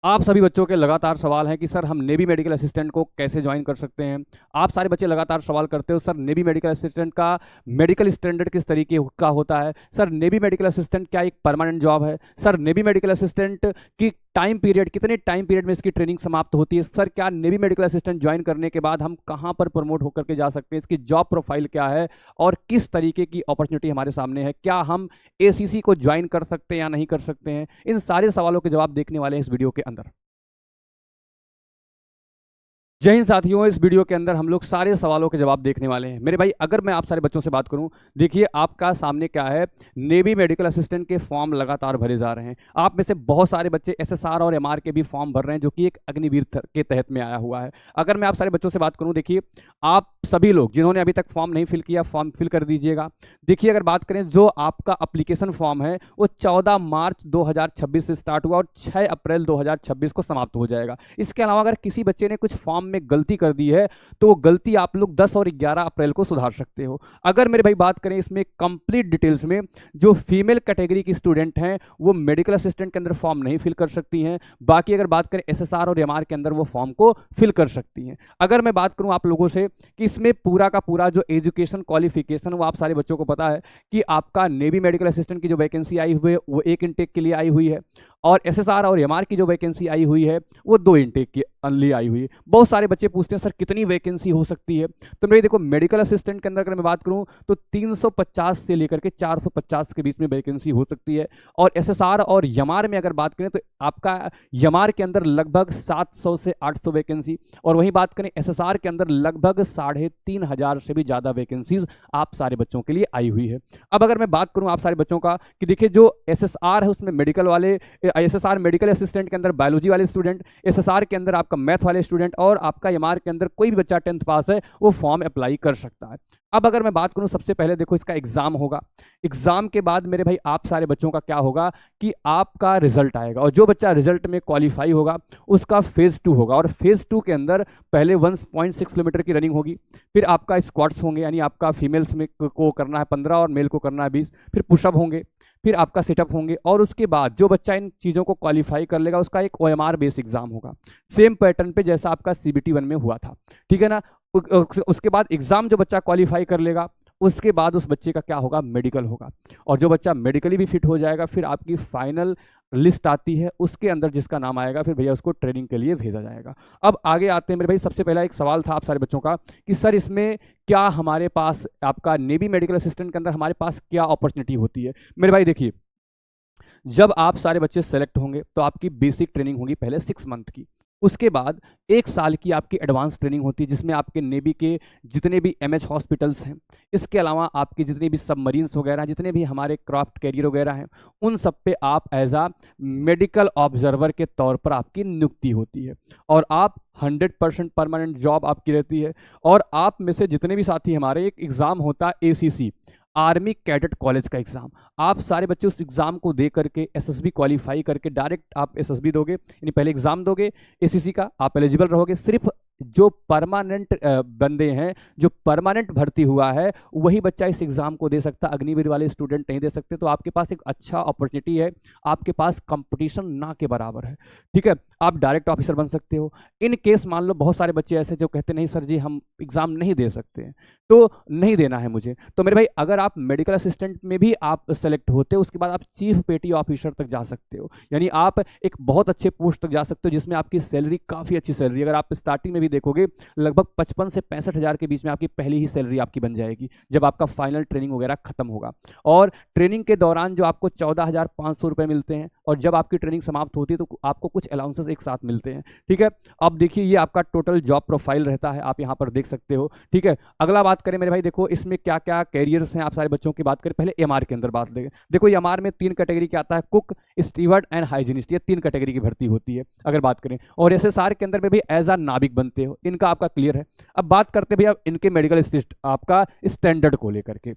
आप सभी बच्चों के लगातार सवाल हैं कि सर हम नेवी मेडिकल असिस्टेंट को कैसे ज्वाइन कर सकते हैं। आप सारे बच्चे लगातार सवाल करते हो सर नेवी मेडिकल असिस्टेंट का मेडिकल स्टैंडर्ड किस तरीके का होता है। सर नेवी मेडिकल असिस्टेंट क्या एक परमानेंट जॉब है। सर नेवी मेडिकल असिस्टेंट की टाइम पीरियड कितने टाइम पीरियड में इसकी ट्रेनिंग समाप्त होती है। सर क्या नेवी मेडिकल असिस्टेंट ज्वाइन करने के बाद हम कहाँ पर प्रमोट होकर के जा सकते हैं, इसकी जॉब प्रोफाइल क्या है और किस तरीके की अपॉर्चुनिटी हमारे सामने है, क्या हम एसीसी को ज्वाइन कर सकते हैं या नहीं कर सकते हैं। इन सारे सवालों के जवाब देखने वाले हैं इस वीडियो के अंदर। जय हिंद साथियों, इस वीडियो के अंदर हम लोग सारे सवालों के जवाब देखने वाले हैं। मेरे भाई अगर मैं आप सारे बच्चों से बात करूं, देखिए आपका सामने क्या है, नेवी मेडिकल असिस्टेंट के फॉर्म लगातार भरे जा रहे हैं। आप में से बहुत सारे बच्चे एसएसआर और एमआर के भी फॉर्म भर रहे हैं जो कि एक अग्निवीर के तहत में आया हुआ है। अगर मैं आप सारे बच्चों से बात करूं, देखिए आप सभी लोग जिन्होंने अभी तक फॉर्म नहीं फिल किया फॉर्म फिल कर दीजिएगा। देखिए अगर बात करें, जो आपका अप्लीकेशन फॉर्म है वो 14 मार्च 2026 से स्टार्ट हुआ और 6 अप्रैल 2026 को समाप्त हो जाएगा। इसके अलावा अगर किसी बच्चे ने कुछ फॉर्म में गलती कर दी है तो वो गलती आप लोग 10 और 11 अप्रैल को सुधार सकते हो। अगर मेरे भाई बात करें इसमें कंप्लीट डिटेल्स में, जो फीमेल कैटेगरी की स्टूडेंट हैं वो मेडिकल असिस्टेंट के अंदर फॉर्म नहीं फिल कर सकती हैं। बाकी अगर बात करें एसएसआर और एमआर के अंदर वो फॉर्म को फिल कर सकती हैं। अगर मैं बात करूं आप लोगों से कि इसमें पूरा का पूरा जो एजुकेशन क्वालिफिकेशन, वो आप सारे बच्चों को पता है कि आपका नेवी मेडिकल असिस्टेंट की जो वैकेंसी आई हुई है वो एक इनटेक के लिए आई हुई है और एसएसआर और एमआर की जो वैकेंसी आई हुई है वो 2 इनटेक की लिए आई हुई है। बहुत सारे बच्चे पूछते हैं सर कितनी वैकेंसी हो सकती है। तो मेरे देखो मेडिकल असिस्टेंट के अंदर अगर मैं बात करूं तो 350 से लेकर के 450 के बीच में वैकेंसी हो सकती है। और एसएसआर और यमार में अगर बात करें तो आपका यमार के अंदर लगभग 700 से 800 वैकेंसी, और वहीं बात करें एसएसआर के अंदर लगभग 3500 से भी ज़्यादा वैकेंसीज आप सारे बच्चों के लिए आई हुई है। अब अगर मैं बात करूं आप सारे बच्चों का कि देखिए जो एसएसआर है उसमें मेडिकल वाले, एसएसआर मेडिकल असिस्टेंट के अंदर बायोलॉजी वाले स्टूडेंट, एसएसआर के अंदर आपका मैथ वाले स्टूडेंट और आपका एमआर के अंदर कोई भी बच्चा 10th पास है वो फॉर्म अप्लाई कर सकता है। अब अगर मैं बात करूं, सबसे पहले देखो इसका एग्जाम होगा। एग्जाम के बाद मेरे भाई आप सारे बच्चों का क्या होगा कि आपका रिजल्ट आएगा और जो बच्चा रिजल्ट में क्वालिफाई होगा उसका फेज 2 होगा। और फेज 2 के अंदर पहले 1.6 किलोमीटर की रनिंग होगी, फिर आपका स्क्वाट्स होंगे यानी आपका फीमेल्स में को करना है 15 और मेल को करना है 20, फिर पुशअप होंगे, फिर आपका सेटअप होंगे। और उसके बाद जो बच्चा इन चीज़ों को क्वालिफाई कर लेगा उसका एक ओएमआर बेस एग्जाम होगा, सेम पैटर्न पे जैसा आपका सीबीटी 1 में हुआ था, ठीक है ना। उसके बाद एग्जाम जो बच्चा क्वालिफाई कर लेगा उसके बाद उस बच्चे का क्या होगा, मेडिकल होगा। और जो बच्चा मेडिकली भी फिट हो जाएगा फिर आपकी फाइनल लिस्ट आती है, उसके अंदर जिसका नाम आएगा फिर भैया उसको ट्रेनिंग के लिए भेजा जाएगा। अब आगे आते हैं मेरे भाई, सबसे पहला एक सवाल था आप सारे बच्चों का कि सर इसमें क्या हमारे पास आपका नेवी मेडिकल असिस्टेंट के अंदर हमारे पास क्या अपॉर्चुनिटी होती है। मेरे भाई देखिए, जब आप सारे बच्चे सेलेक्ट होंगे तो आपकी बेसिक ट्रेनिंग होगी पहले 6 मंथ की, उसके बाद 1 साल की आपकी एडवांस ट्रेनिंग होती है जिसमें आपके नेवी के जितने भी एमएच हॉस्पिटल्स हैं, इसके अलावा आपके जितने भी सबमरीन्स वगैरह, जितने भी हमारे क्राफ्ट कैरियर वगैरह हैं, उन सब पे आप एज आ मेडिकल ऑब्जर्वर के तौर पर आपकी नियुक्ति होती है और आप 100% परमानेंट जॉब आपकी रहती है। और आप में से जितने भी साथी हमारे, एक एग्ज़ाम होता है एसीसी, आर्मी कैडेट कॉलेज का एग्जाम, आप सारे बच्चे उस एग्जाम को दे करके एसएसबी क्वालिफाई करके डायरेक्ट आप एसएसबी दोगे, यानी पहले एग्जाम दोगे एसीसी का, आप एलिजिबल रहोगे। सिर्फ जो परमानेंट बंदे हैं, जो परमानेंट भर्ती हुआ है वही बच्चा इस एग्जाम को दे सकता, अग्निवीर वाले स्टूडेंट नहीं दे सकते। तो आपके पास एक अच्छा अपॉर्चुनिटी है, आपके पास कंपटीशन ना के बराबर है, ठीक है। आप डायरेक्ट ऑफिसर बन सकते हो। इन केस मान लो बहुत सारे बच्चे ऐसे जो कहते नहीं सर जी हम एग्जाम नहीं दे सकते हैं, तो नहीं देना है मुझे, तो मेरे भाई अगर आप मेडिकल असिस्टेंट में भी आप सेलेक्ट होते हो उसके बाद आप चीफ पेटी ऑफिसर तक जा सकते हो, यानी आप एक बहुत अच्छे पोस्ट तक जा सकते हो जिसमें आपकी सैलरी काफ़ी अच्छी सैलरी, अगर आप स्टार्टिंग में भी देखोगे लगभग 55 से 65 हज़ार के बीच में आपकी पहली ही सैलरी आपकी बन जाएगी जब आपका फाइनल ट्रेनिंग वगैरह खत्म होगा। और ट्रेनिंग के दौरान जो आपको 14,500 रुपये मिलते हैं और जब आपकी ट्रेनिंग समाप्त होती है तो आपको कुछ अलाउंसेस एक साथ मिलते हैं, ठीक है। अब देखिए ये आपका टोटल जॉब प्रोफाइल रहता है, आप यहाँ पर देख सकते हो, ठीक है। अगला बात करें मेरे भाई, देखो इसमें क्या क्या कैरियर्स हैं आप सारे बच्चों की बात करें। पहले एमआर के अंदर बात लेंगे। देखो एमआर में 3 कैटेगरी क्या आता है, कुक, स्टीवर्ड एंड हाइजीनिस्ट, ये 3 कैटेगरी की भर्ती होती है अगर बात करें। और एसएसआर के अंदर में भी एज आ नाविक बनते हो, इनका आपका क्लियर है। अब बात करते भैया इनके मेडिकल आपका स्टैंडर्ड को लेकर के।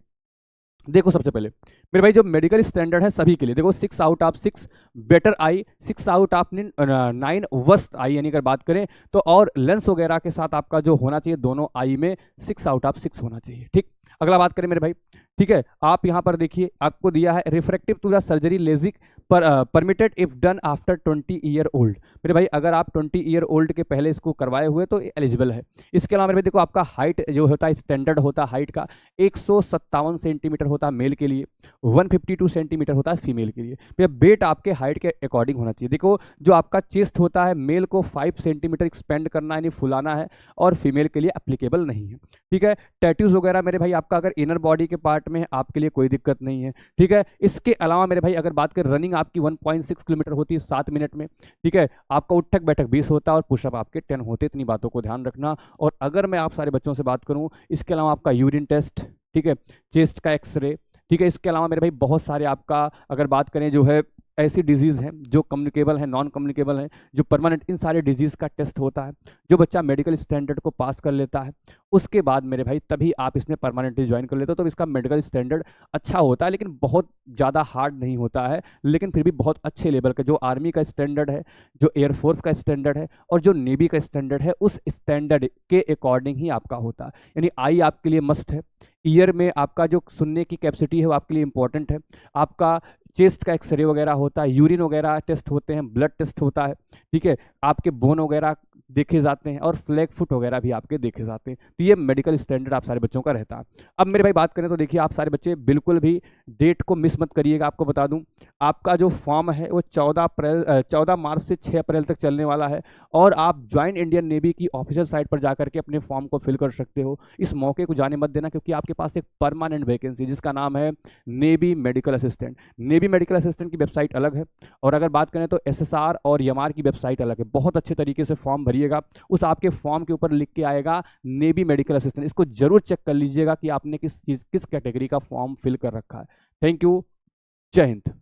देखो सबसे पहले मेरे भाई जो मेडिकल स्टैंडर्ड है सभी के लिए, देखो 6 out of 6 better I, 6 out of 9 worst I, यानी अगर बात करें तो, और लेंस वगैरह के साथ आपका जो होना चाहिए दोनों आई में 6 आउट ऑफ 6 होना चाहिए, ठीक। अगला बात करें मेरे भाई, ठीक है, आप यहाँ पर देखिए आपको दिया है refractive to the surgery LASIK permitted if done after 20 year old. मेरे भाई अगर आप 20 ईयर ओल्ड के पहले इसको करवाए हुए तो एलिजिबल है। इसके अलावा मेरे भाई देखो आपका हाइट जो होता है स्टैंडर्ड होता है हाइट का 157 सेंटीमीटर होता है मेल के लिए, 152 सेंटीमीटर होता है फीमेल के लिए। भैया वेट आपके हाइट के अकॉर्डिंग होना चाहिए। देखो जो आपका चेस्ट होता है मेल को 5 सेंटीमीटर एक्सपेंड करना यानी फुलाना है और फीमेल के लिए एप्लीकेबल नहीं है। ठीक है, टैटूज वगैरह मेरे भाई आपका अगर इनर बॉडी के पार्ट में है आपके लिए कोई दिक्कत नहीं है। ठीक है, इसके अलावा मेरे भाई अगर बात करें रनिंग आपकी 1.6 किलोमीटर होती है 7 मिनट में। ठीक है, आपका उठक बैठक 20 होता है और पुशअप आपके 10 होते। इतनी बातों को ध्यान रखना। और अगर मैं आप सारे बच्चों से बात करूं इसके अलावा आपका यूरिन टेस्ट, ठीक है, चेस्ट का एक्सरे, ठीक है, इसके अलावा मेरे भाई बहुत सारे आपका अगर बात करें जो है ऐसी डिजीज़ हैं जो कम्युनिकेबल हैं, नॉन कम्युनिकेबल हैं, जो परमानेंट, इन सारे डिजीज़ का टेस्ट होता है। जो बच्चा मेडिकल स्टैंडर्ड को पास कर लेता है उसके बाद मेरे भाई तभी आप इसमें परमानेंटली ज्वाइन कर लेते हो। तो इसका मेडिकल स्टैंडर्ड अच्छा होता है लेकिन बहुत ज़्यादा हार्ड नहीं होता है, लेकिन फिर भी बहुत अच्छे लेवल का जो आर्मी का स्टैंडर्ड है, जो एयरफोर्स का स्टैंडर्ड है और जो नेवी का स्टैंडर्ड है उस स्टैंडर्ड के अकॉर्डिंग ही आपका होता है। यानी आई आपके लिए मस्ट है। ईयर में आपका जो सुनने की कैपेसिटी है वो आपके लिए इंपॉर्टेंट है। आपका चेस्ट का एक्सरे वगैरह होता है, यूरिन वगैरह टेस्ट होते हैं, ब्लड टेस्ट होता है। ठीक है, आपके बोन वगैरह देखे जाते हैं और फ्लैग फुट वगैरह भी आपके देखे जाते हैं। तो ये मेडिकल स्टैंडर्ड आप सारे बच्चों का रहता है। अब मेरे भाई बात करें तो देखिए आप सारे बच्चे बिल्कुल भी डेट को मिस मत करिएगा। आपको बता दूं आपका जो फॉर्म है वो 14 मार्च से 6 अप्रैल तक चलने वाला है और आप ज्वाइंट इंडियन नेवी की ऑफिशियल साइट पर जाकर के अपने फॉर्म को फिल कर सकते हो। इस मौके को जाने मत देना क्योंकि आपके पास एक परमानेंट वैकेंसी जिसका नाम है navy medical assistant. Navy medical assistant की वेबसाइट अलग है और अगर बात करें तो एसएसआर और एमआर की वेबसाइट अलग है। बहुत अच्छे तरीके से फॉर्म भरिएगा, उस आपके फॉर्म के ऊपर लिख के आएगा नेवी मेडिकल असिस्टेंट। इसको जरूर चेक कर लीजिएगा कि आपने किस कैटेगरी का फॉर्म फिल कर रखा है। थैंक यू, जय हिंद।